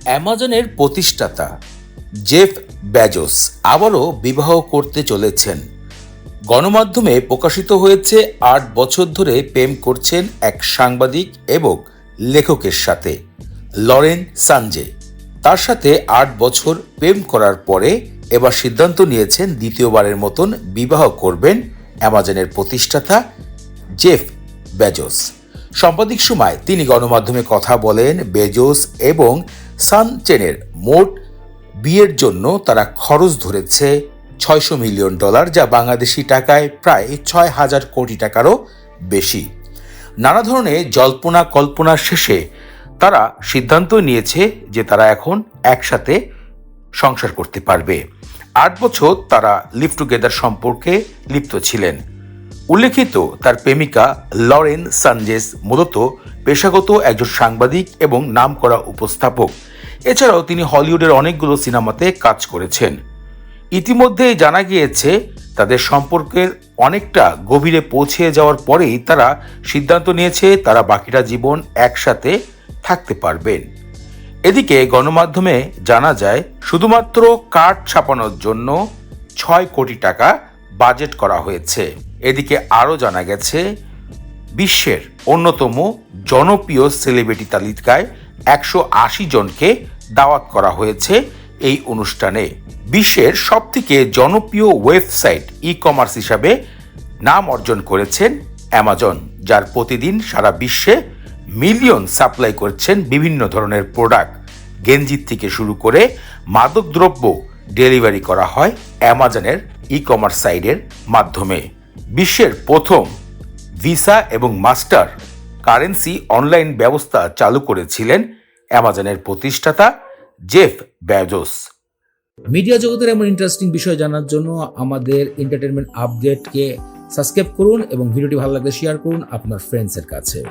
অ্যামাজনের প্রতিষ্ঠাতা Jeff Bezos আবারও বিবাহ করতে চলেছেন। গণমাধ্যমে প্রকাশিত হয়েছে ৮ বছর ধরে প্রেম করছেন এক সাংবাদিক এবং লেখকের সাথে, লরেন সানজে। তার সাথে ৮ বছর প্রেম করার পরে এবার সিদ্ধান্ত নিয়েছেন দ্বিতীয়বারের মতন বিবাহ করবেন অ্যামাজনের প্রতিষ্ঠাতা জেফ বেজোস। সাম্প্রতিক সময় তিনি গণমাধ্যমে কথা বলেন বেজোস এবং সানচেনের মোট বিয়ের জন্য তারা খরচ ধরেছে $600 মিলিয়ন, যা বাংলাদেশি টাকায় প্রায় ৬,০০০ কোটি টাকারও বেশি। নানা ধরনের জল্পনা কল্পনার শেষে তারা সিদ্ধান্ত নিয়েছে যে তারা এখন একসাথে সংসার করতে পারবে। ৮ বছর তারা লিভ টুগেদার সম্পর্কে লিপ্ত ছিলেন। উল্লেখিত তার প্রেমিকা লরেন সানজেস মূলত পেশাগত একজন সাংবাদিক এবং নামকরা উপস্থাপক। এছাড়াও তিনি হলিউডের অনেকগুলো সিনেমাতে কাজ করেছেন। ইতিমধ্যে জানা গিয়েছে তাদের সম্পর্কের অনেকটা গভীরে পৌঁছে যাওয়ার পরেই তারা সিদ্ধান্ত নিয়েছে তারা বাকিটা জীবন একসাথে থাকতে পারবেন। এদিকে গণমাধ্যমে জানা যায় শুধুমাত্র কার্ড ছাপানোর জন্য ৬ কোটি টাকা বাজেট করা হয়েছে। এদিকে আরও জানা গেছে বিশ্বের অন্যতম জনপ্রিয় সেলিব্রিটি তালিকায় ১৮০ জনকে দাওয়াত করা হয়েছে এই অনুষ্ঠানে। বিশ্বের সবথেকে জনপ্রিয় ওয়েবসাইট ই-কমার্স হিসাবে নাম অর্জন করেছেন অ্যামাজন, যার প্রতিদিন সারা বিশ্বে মিলিয়ন সাপ্লাই করছেন বিভিন্ন ধরনের প্রোডাক্ট। গেঞ্জি থেকে শুরু করে মাদকদ্রব্য ডেলিভারি করা হয় অ্যামাজনের ই-কমার্স সাইটের মাধ্যমে। বিশ্বের প্রথম ভিসা এবং মাস্টার কারেন্সি অনলাইন ব্যবস্থা চালু করেছিলেন অ্যামাজনের প্রতিষ্ঠাতা জেফ বেজোস। মিডিয়া জগতের এমন ইন্টারেস্টিং বিষয় জানার জন্য আমাদের এন্টারটেনমেন্ট আপডেটকে সাবস্ক্রাইব করুন এবং ভিডিওটি ভালো লাগলে শেয়ার করুন আপনার ফ্রেন্ডসের কাছে।